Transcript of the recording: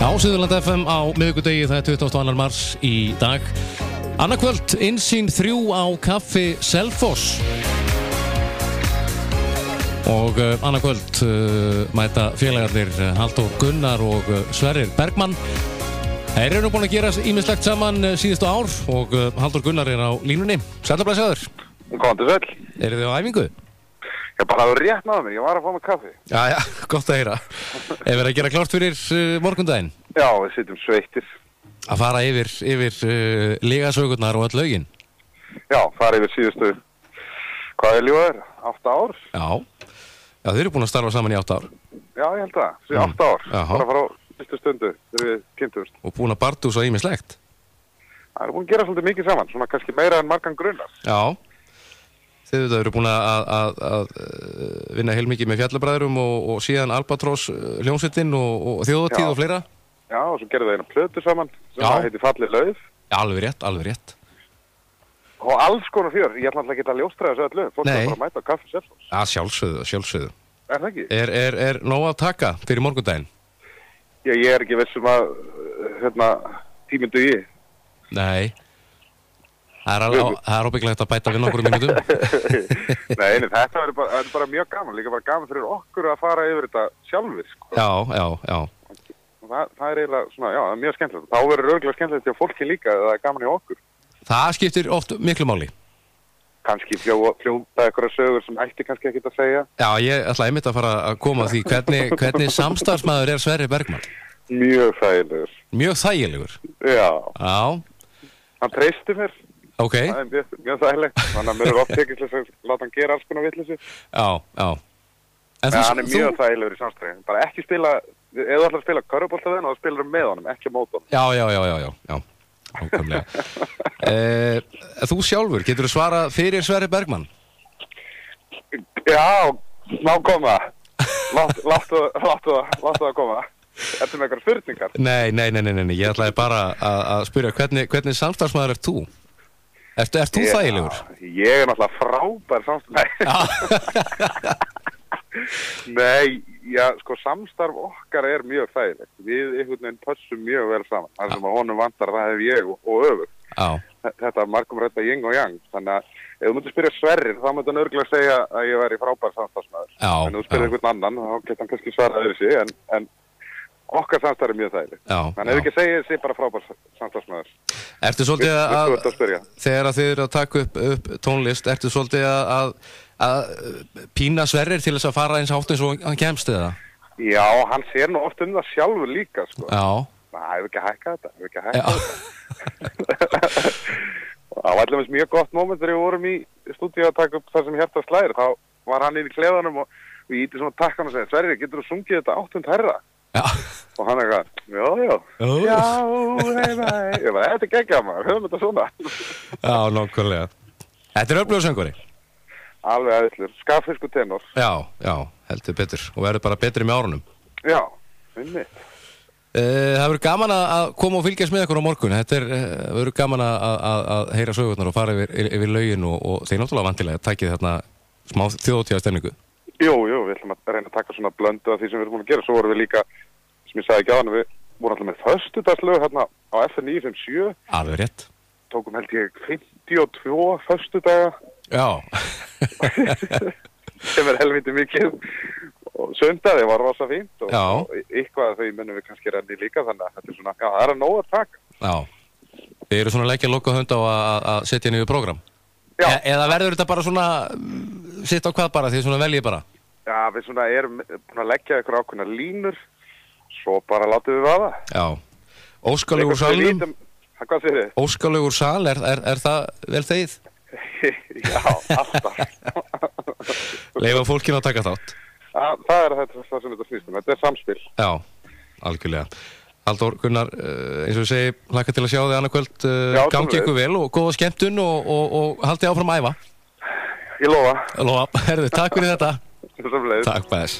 Á Suðurland FM á miðvikudegi, það er 22. mars í dag. Annað kvöld, Insýn 3 á Kaffi Selfoss. Og annað kvöld mæta félagarnir Halldór Gunnar og Sverrir Bergmann. Þeir eru búin að gera ýmislegt saman síðustu ár og Halldór Gunnar er á línunni. Sælablaðsjáður. Komdu sæll. Eru þið á æfingu? Ég bara hafði rétt náðu mér, ég var að fá mig kaffi. Já, gott að heyra. Ef verið að gera klárt fyrir morgundaginn? Já, við sitjum sveittir. Að fara yfir lygasögurnar og öll lögin? Já, fara yfir síðustu, hvað er lífaður? 8 ár? Já, þið eru búin að starfa saman í 8 ár. Já, ég held það, 8 ár. Bara að fara á fyrstu stundu þegar við kynntumst. Og búin að bardúsa ýmislegt? Það er búin að gera svolítið mikið saman, svona kannski meira en margan grunnar. Já. Þið eru búin að vinna heilmikið með Fjallabræðrum og síðan Albatross hljómsveitin og þjóðatíð og fleira. Já, og svo gerðu það eina plötu saman sem heitir Fallið lauf. Já, alveg rétt. Og alls konar fjör, ég ætla alltaf ekki að ljóstra þessu öllu. Fólk er bara að mæta á Kaffi Selfoss. Já, sjálfsögðu. Er það ekki? Er nóg að taka fyrir morgundaginn? Já, ég er ekki vissum að tíminn dugi. Nei. Það er óbyggilegt að bæta við nokkrum mínútum. Nei, þetta er bara mjög gaman, líka bara gaman fyrir okkur að fara yfir þetta sjálfur, sko. Já. Það er eiginlega svona, já, það er mjög skemmtilegt. Þá verður örgulega skemmtilegt hjá fólki líka, það er gaman hjá okkur. Það skiptir oft miklu máli. Kannski fljóta einhverja sögur sem ætti kannski ekkert að segja. Já, ég ætla einmitt að fara að koma að því hvernig samstarfsmaður er Sverrir Bergmann? Mjög þægilegur. Mjög þægilegur? Já. Já. Hann treysti mér. Ok. Það er mjög þægilegt, þannig að mér er oft tekist að láta hann gera alls konar vitleysu. Já. En hann er mjög þægilegur í samstæði. Bara ekki spila, ef þú ætlar að spila körfubolta við hann, þá spilar með honum, ekki mót honum. Já. Nákvæmlega. Þú sjálfur, getur þú svarað fyrir Sverrir Bergmann? Já, ná koma. Láttu það koma. Þetta með eitthvað spurningar. Nei, ég ætlaði bara að spyrja hvernig samstarfsmaður ert þú? Ert þú þægilegur? Ég er náttúrulega frábær samstarf. Nei, já, sko samstarf okkar er mjög þægilegt. Við einhvern veginn pössum mjög vel saman. Það sem að honum vantar, það hef ég og öfugt. Þetta er margum rætt að yin og yang. Þannig að ef þú myndir spyrja Sverrir, þá myndir hann örgulega segja að ég væri frábær samstarfsmaður. En ef þú spyrja einhvern annan, þá geta hann kannski svarað öðru sig, en okkar samstarf er mjög þægilegt. Þannig ef ekki segja þessi bara frábær samstarfsmaður. Ertu svolítið þegar þið eru að taka upp tónlist, ertu svolítið að pína Sverrir til þess að fara eins hátt eins og hann kemst eða? Já, hann sér nú oft það sjálfur líka, sko. Já. Það hefur ekki hækkað þetta, Það var allavega mjög gott moment þegar við vorum í stúdíu að taka upp það sem hjarta slæðir. Þá var hann inn í klefanum og við íti svona takkan og segja, Sverrir, getur þú sungið þetta 8 herra? Já. Og hann eitthvað, já, ég bara, þetta er geggjað maður, höfum þetta svona. Já, nákvæmlega. Þetta er öflugur söngvari. Alveg aðeinslur, skapfiskur tenor. Já, heldur betur og verður bara betri með árunum. Já, einmitt. Það verður gaman að koma og fylgjast með ykkur á morgun. Þetta verður gaman að heyra sögurnar og fara yfir lögin og þeir náttúrulega vantilega takið þarna smá þjóðhátíðarstemningu. Jú, við ætlum að reyna að taka svona blöndu af því sem við erum búin að gera. Svo vorum við líka, sem ég sagði ekki áðan, við vorum alltaf með föstudagslög hérna á FN 957. Alveg rétt. Tókum held ég 52 föstudaga. Já. Sem er helviti mikið. Og söndaði var rosa fínt og eitthvað þau munum við kannski renni líka, þannig að þetta er svona, það er að nóg að taka. Já. Þið eru svona að leggja loka hund á að setja niður prógram. Já. Eða verður þetta bara svona sitt á hvað bara, því svona veljið bara? Já, við svona erum búin að leggja ykkur ákveðnar línur, svo bara látum við vaða. Já. Óskalegur salnum? Hvað segir þið? Óskalegur sal, er það vel þegið? Já, alltaf. Leyfa fólkinu að taka þátt? Það er það sem þetta snýst þetta er samspil. Já, algjörlega. Halldór Gunnar, eins og við segi, hlakka til að sjá þig annað kvöld, gangi ykkur vel og góða skemmtun og haldi áfram að æfa. Ég lofa. Herðu, takk fyrir þetta. Takk bæðis.